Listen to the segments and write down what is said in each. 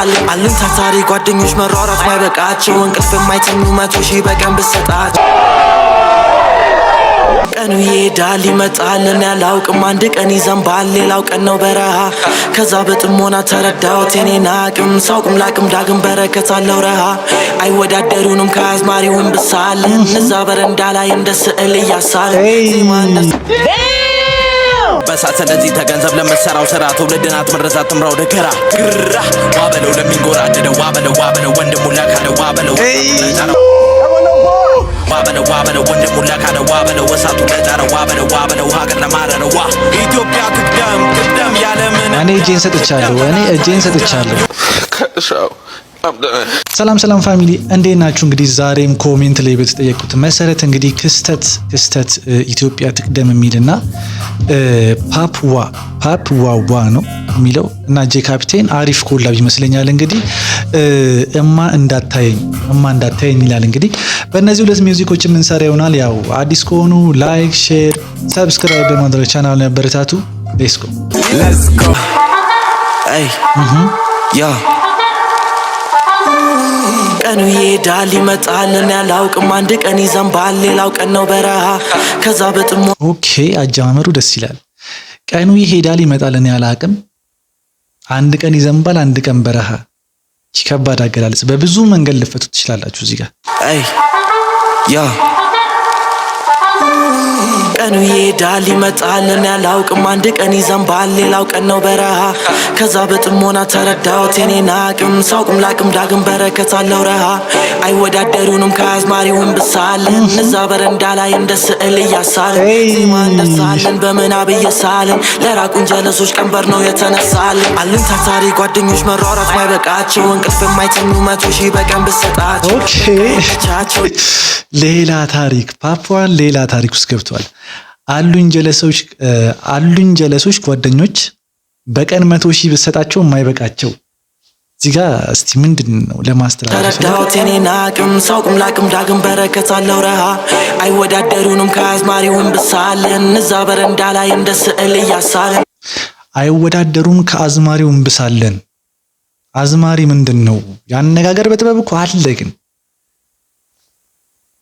እንደርሳለን አልን ታታሪ ጓደኞች መሯሯጥ ማይበቃቸው እንቅልፍ የማይተኙ 100 ሺህ በቀን ብሰጣቸው ቀኑ ይሄዳል ይመጣል እኔ አላውቅም አንድ ቀን ይዘንባል ሌላው ቀን ነው በረሃ ከዛ በጥሞና ተረዳሁት የኔን አቅም ሳውቅም ላቅም ዳግም በረከት አለው ረሃ አይወዳደሩንም ከአዝማሪውን ብሳለን እዛ በረንዳ ላይ እንደ ስዕል እያሳለን ዜማ በሳት እንደዚህ ተገንዘብ ለምትሰራው ስራ ትውልድን አትመረዛት ትምራው ደገራ ግራ ዋበለው ለሚንጎራደደው ዋበለው ወንድሙ ላካለው ዋበለው ዋበለው ወንድሙ ላካለው ዋበለው ወሳቱ ለጫረ ዋበለው ሀገር ለማረረው ኢትዮጵያ ትቅደም ያለምን እኔ እጄን ሰጥቻለሁ ሰላም ፋሚሊ እንዴት ናችሁ? እንግዲህ ዛሬም ኮሜንት ላይ በተጠየቁት መሰረት እንግዲህ ክስተት ኢትዮጵያ ትቅደም የሚልና ፓፕዋ ነው የሚለው እና ጄ ካፒቴን አሪፍ ኮላብ ይመስለኛል። እንግዲህ እማ እንዳታየኝ ይላል። እንግዲህ በእነዚህ ሁለት ሚውዚኮች የምንሰራ ይሆናል። ያው አዲስ ከሆኑ ላይክ፣ ሼር፣ ሰብስክራይብ በማድረግ ቻናሉን ያበረታቱ። ሌትስ ጎ አይ ቀኑ ይሄዳል ይመጣል እኔ አላውቅም አንድ ቀን ይዘንባል ሌላው ቀን ነው በረሃ ከዛ በጥሞ ኦኬ አጀማመሩ ደስ ይላል። ቀኑ ይሄዳል ይመጣል እኔ አላውቅም አንድ ቀን ይዘንባል አንድ ቀን በረሃ ከባድ አገላለጽ በብዙ መንገድ ልፈቱ ትችላላችሁ እዚህ ጋር አይ ቀኑ ይሄዳል ይመጣል እኔ አላውቅም አንድ ቀን ይዘንባል ሌላው ቀን ነው በረሃ ከዛ በጥሞና ተረዳሁት የኔን አቅም ሳውቅም ላቅም ዳግም በረከት አለው ረሃ አይወዳደሩንም ከአዝማሪውን ብሳለን እዛ በረንዳ ላይ እንደ ስዕል እያሳለን ዜማ እንደርሳለን በምናብ እየሳለን ለራቁን ጀለሶች ቀንበር ነው የተነሳለን አልን ታታሪ ጓደኞች መሯሯጥ ማይበቃቸው እንቅልፍ የማይተኙ 100 ሺህ በቀን ብሰጣቸው ሌላ ታሪክ ፓፓዋን ሌላ ታሪክ ውስጥ ገብቷል። አሉኝ ጀለሶች ጓደኞች በቀን 100 ሺህ ብሰጣቸው የማይበቃቸው እዚህ ጋር እስቲ ምንድነው ለማስተላለፍ ተረዳሁት የኔን አቅም ሳውቅም ላቅም ዳግም በረከት አለው ረሃ አይወዳደሩንም ከአዝማሪውን ብሳለን እዛ በረንዳ ላይ እንደ ስዕል እያሳለን አይወዳደሩም ከአዝማሪውን ብሳለን አዝማሪ ምንድነው ያነጋገር በጥበብ እኮ አለ ግን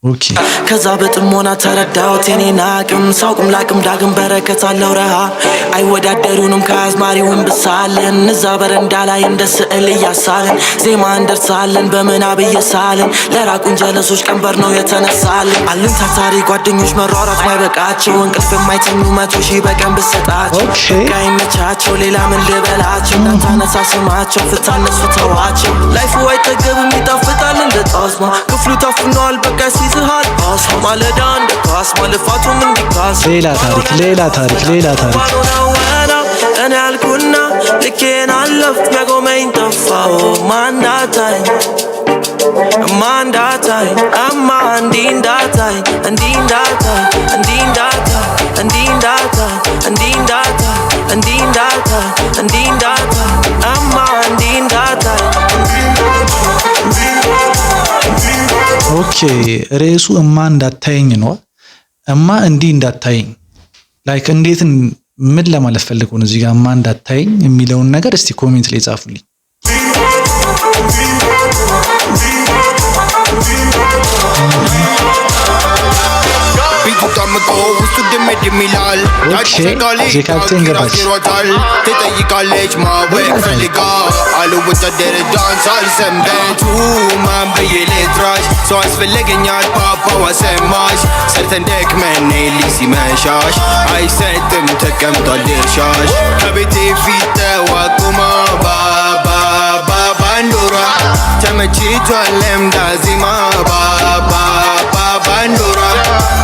ኦኬ ከዛ በጥሞና ተረዳሁት የኔን አቅም ሳውቅም ላቅም ዳግም በረከት አለው ረሃ አይወዳደሩንም ከአዝማሪውን ብሳለን እዛ በረንዳ ላይ እንደ ስዕል እያሳለን ዜማ እንደርሳለን በምናብ እየሳለን ለራቁን ጀለሶች ቀንበር ነው የተነሳለን አልን ታታሪ ጓደኞች መሯሯጥ ማይበቃቸው እንቅልፍ የማይተኙ 100 ሺህ በቀን ብሰጣቸው አይመቻቸው ሌላ ምን ልበላቸው እንዳታነሳ ስማቸው ፍታነሱ ተዋቸው ላይፉ አይጠገብም ይጣፍጣል እንደ ጣስማ ክፍሉ ታፍኗል በቃ ይዝሃል ማለዳ እንደ ካስማ ልፋቱም እንዲካስ ሌላ ታሪክ እኔ ያልኩና ልኬን አለፍት መጎመኝ ጠፋው ማንዳታይ አማ እንዲንዳታይ አማ እንዲንዳታይ ኦኬ ርዕሱ እማ እንዳታየኝ ነው። እማ እንዲህ እንዳታየኝ ላይክ እንዴት ምን ለማለት ፈልገው ነው እዚህ ጋር እማ እንዳታየኝ የሚለውን ነገር እስቲ ኮሜንት ላይ ጻፉልኝ። ሚላል ጄ ካፒቴን ገባች ትጠይቃለች ማወቅ ፈልጋ አልወታደር ዳንሳል ሰንበቱ ማን ብዬ ልጥራሽ ሰው አስፈለገኛል ፓፓዋ ሰማሽ ሰርተን ደክመን ሌሊት ሲመሻሽ አይሰጥም ተቀምጧል ድርሻሽ ከቤቴ ፊት ተዋቁማ ባንዶራ ተመችቷል ለምዳ ዜማ ባንዶራ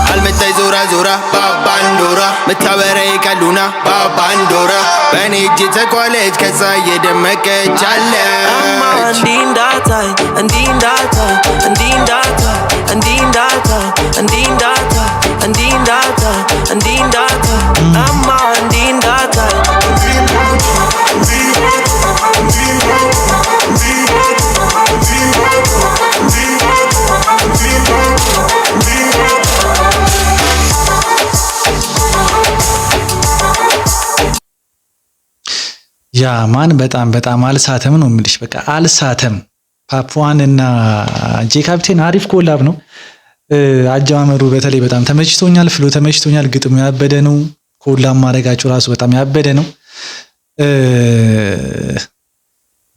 አልመጣይ ዞራ ባንዶራ መታበረይ ቀሉና ባንዶራ በኔ እጅ ተኳለች ከዛ የደመቀች አለች እንዲንዳታይ አማ እንዲንዳታይ ያ ማን በጣም አልሳተም ነው የምልሽ። በቃ አልሳተም። ፓፕዋን እና ጄ ካፕቴን አሪፍ ኮላብ ነው። አጀማመሩ በተለይ በጣም ተመችቶኛል። ፍሎ ተመችቶኛል። ግጥሙ ያበደ ነው። ኮላብ ማድረጋቸው ራሱ በጣም ያበደ ነው።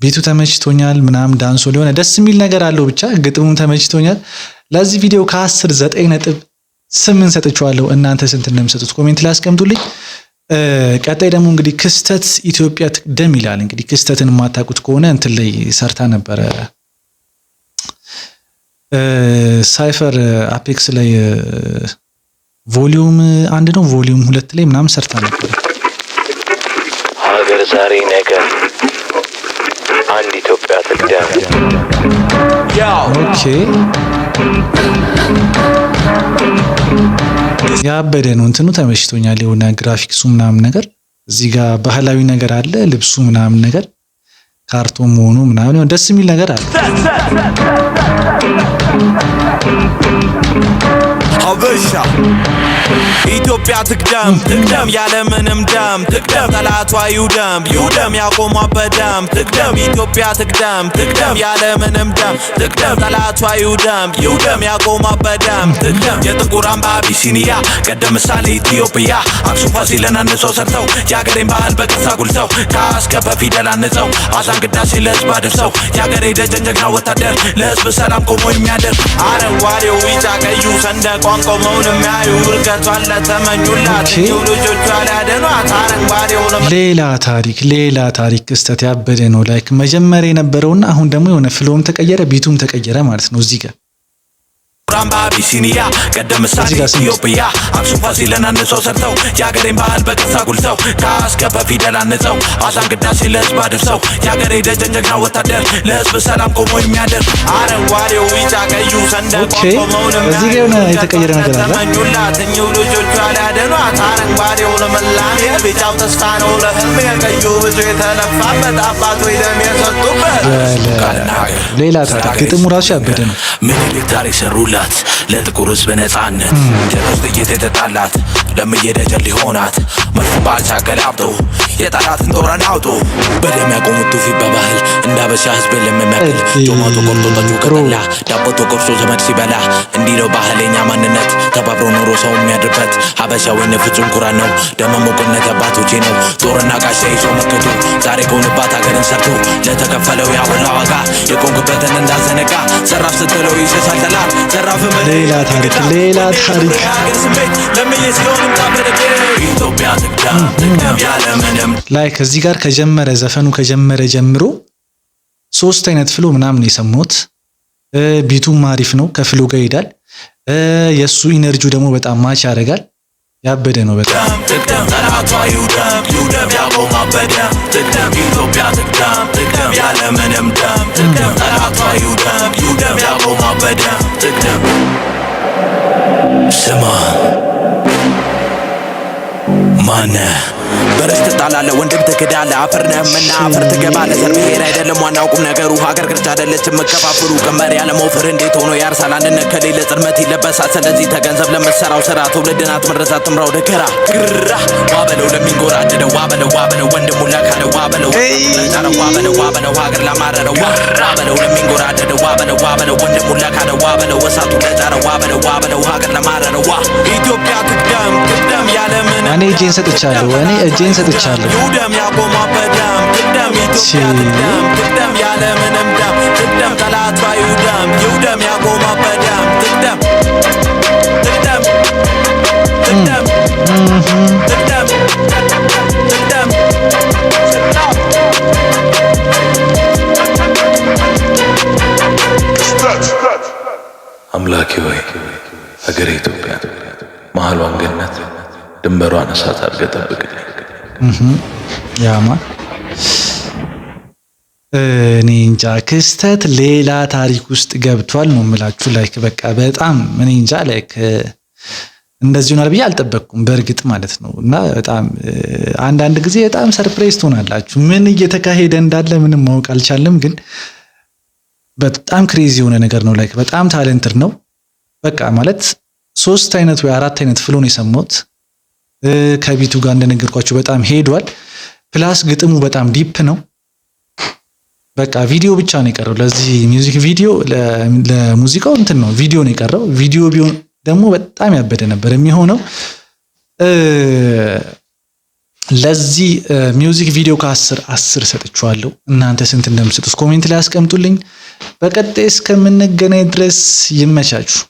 ቤቱ ተመችቶኛል ምናምን ዳንሶ ሊሆነ ደስ የሚል ነገር አለው። ብቻ ግጥሙም ተመችቶኛል። ለዚህ ቪዲዮ ከ10 9.8 ሰጥቼዋለሁ። እናንተ ስንት እንደምሰጡት ኮሜንት ላይ አስቀምጡልኝ። ቀጣይ ደግሞ እንግዲህ ክስተት ኢትዮጵያ ትቅደም ይላል። እንግዲህ ክስተትን የማታውቁት ከሆነ እንትን ላይ ሰርታ ነበረ ሳይፈር አፔክስ ላይ ቮሊዩም 1 ነው ቮሊዩም 2 ላይ ምናምን ሰርታ ነበር። ሀገር ዛሬ ነገር አንድ ኢትዮጵያ ትቅደም። ኦኬ ያበደ ነው። እንትኑ ተመችቶኛል። የሆነ ግራፊክሱ ምናምን ነገር እዚህ ጋር ባህላዊ ነገር አለ። ልብሱ ምናምን ነገር ካርቶን መሆኑ ምናምን ደስ የሚል ነገር አለ። ሀበሻ ኢትዮጵያ ትቅደም ትቅደም ያለምንም ደም ትቅደም ጠላቷ ይውደም ያቆሟበት ደም ትቅደም ኢትዮጵያ ትቅደም ትቅደም ያለምንም ደም ትቅደም ጠላቷ ይውደም ያቆሟበት ደም ትቅደም የጥቁር አምባ አቢሲኒያ ቀደም ምሳሌ ኢትዮጵያ አክሱም ፋሲልን አንጸው ሰርተው የሀገሬን ባህል በቅርስ አጉልተው ከአስከፈ ፊደል አንጸው አዛን ግዳሴ ለህዝብ አድርሰው የሀገሬ ደጀን ጀግና ወታደር ለህዝብ ሰላም ቆሞ የሚያደር አረንጓዴው ቢጫ ቀዩ ሰንደቋን ቆመውን የሚያዩ እርገቷን ለተመኙላት ልጆቿ ሊያድኗት አረንጓዴውን ሌላ ታሪክ ክስተት ያበደ ነው። ላይክ መጀመሪያ የነበረውና አሁን ደግሞ የሆነ ፍሎም ተቀየረ ቢቱም ተቀየረ ማለት ነው። እዚህ ጋር አምባ አቢሲኒያ ቀደም ምሳሌ ኢትዮጵያ አክሱም ፋሲልን አንጸው ሰርተው የሀገሬን ባህል በቅርስ አጉልተው ከአስከፈ ፊደል አንጸው አዛን ግዳሴ ለህዝብ አድርሰው የሀገሬ ደጀን ጀግና ወታደር ለህዝብ ሰላም ቆሞ የሚያደር አረንጓዴው ቢጫ ቀዩ ሰንደቋን ቆመውን የሚያዩ የተቀየረ ነገር አለ። ተመኙላት ልጆቿ ሊያድኗት አረንጓዴውን መላሜ ቢጫው ተስፋ ነው ለህልሜ ቀዩ ብዙ የተለፋበት አባቶች ደም የሰጡበት ሌላ ታሪክ ግጥሙ ራሱ ያበደ ነው። ምኒልክ ታሪክ ሰሩላት ለጥቁር ህዝብ ነፃነት ጀሮስ ጥይት የተጣላት ለምየደጀን ሊሆናት መርፍ ባልቻ ገላብጠው የጠላትን ጦረን አውጡ በደም ያቆሙት ትውፊት በባህል እንዳበሻ ህዝብን ለሚያክል ጮማቶ ቆርጦ ጠጁ ከጠላ ዳቦ ተቆርሶ ዘመድ ሲበላ እንዲህ ነው ባህለኛ ማንነት ተባብሮ ኖሮ ሰው የሚያድርበት ሀበሻዊነት ፍጹም ኩራት ነው። ደመ ሞቅነት አባቶቼ ነው። ጦርና ጋሻ ይዞ መከቱ ዛሬ ከሆንባት ሀገርን ሰርቶ ለተከፈለው ያወላ ዋጋ የቆንክበትን እንዳዘነጋ ዘራፍ ስትለው ይሸሻል ጠላት ዘራፍን ሌላ ታሪክ ኢትዮጵያ ትቅደም ያለምንም ላይክ እዚህ ጋር ዘፈኑ ከጀመረ ጀምሮ 3 አይነት ፍሎ ምናምን የሰማሁት። ቢቱም አሪፍ ነው ከፍሎ ጋር ይሄዳል። የሱ ኢነርጂው ደግሞ በጣም ማች ያደርጋል። ያበደ ነው በጣም ትቅደም ጠላቷ ይውደም ያቆማበት ደም ትቅደም ኢትዮጵያ ትቅደም ያለምንም ደም ትቅደም ጠላቷ ይውደም ያቆማበት ደም ትቅደም ስማ ማነህ በርስት ትጣላለህ ወንድም ትክዳለህ አፈር ነህምና አፈር ትገባለህ። ዘር ብሔር አይደለም ዋናው ቁም ነገሩ ሀገር ቅርጫ አይደለችም መከፋፈሉ ቀንበር ያለ መውፈር እንዴት ሆኖ ያርሳል አንድነት ከሌለ ጽልመት ይለበሳል። ስለዚህ ተገንዘብ ለምትሰራው ስራ ትውልድን አትመርዝ አትምራው ደገራ ግራ ዋበለው ለሚንጎራደደው ዋበለው ወንድሙ ለካለው ዋበለው ዋበለው ሀገር ለማረረው ዋበለው ለሚንጎራደደው ዋበለው ወንድሙ ለካለው ዋበለው እሳቱ ለጫረው ዋበለው ሀገር ለማረረው ኢትዮጵያ ትቅደም ያለምን እኔ እጄን ሰጥቻለሁ ይውደም ያቆማበት ደም ትቅደም ኢትዮጵያ ትቅደም ያለምንም ደም ትቅደም ጠላቷ ይውደም ያቆማበት ደም ትቅደም አምላኬ ሆይ ሀገሬ ኢትዮጵያ መሀሏን ገነት ድንበሯን እሳት አድርገህ ጠብቅልኝ። ያማ እኔ እንጃ ክስተት ሌላ ታሪክ ውስጥ ገብቷል ነው የምላችሁ። ላይክ በቃ በጣም እኔ እንጃ ላይክ እንደዚህ ሆናል ብዬ አልጠበቅኩም በእርግጥ ማለት ነው። እና በጣም አንዳንድ ጊዜ በጣም ሰርፕራይዝ ትሆናላችሁ። ምን እየተካሄደ እንዳለ ምንም ማወቅ አልቻለም። ግን በጣም ክሬዚ የሆነ ነገር ነው። ላይክ በጣም ታለንትድ ነው። በቃ ማለት 3 አይነት ወይ 4 አይነት ፍሎ ነው የሰማሁት። ከቢቱ ጋር እንደነገርኳችሁ በጣም ሄዷል። ፕላስ ግጥሙ በጣም ዲፕ ነው። በቃ ቪዲዮ ብቻ ነው የቀረው ለዚህ ሚውዚክ ቪዲዮ። ለሙዚቃው እንትን ነው ቪዲዮ ነው የቀረው። ቪዲዮ ቢሆን ደግሞ በጣም ያበደ ነበር የሚሆነው። ለዚህ ሚውዚክ ቪዲዮ ከ10 ሰጥቻለሁ። እናንተ ስንት እንደምትሰጡት ኮሜንት ላይ አስቀምጡልኝ። በቀጣይ እስከምንገናኝ ድረስ ይመቻችሁ።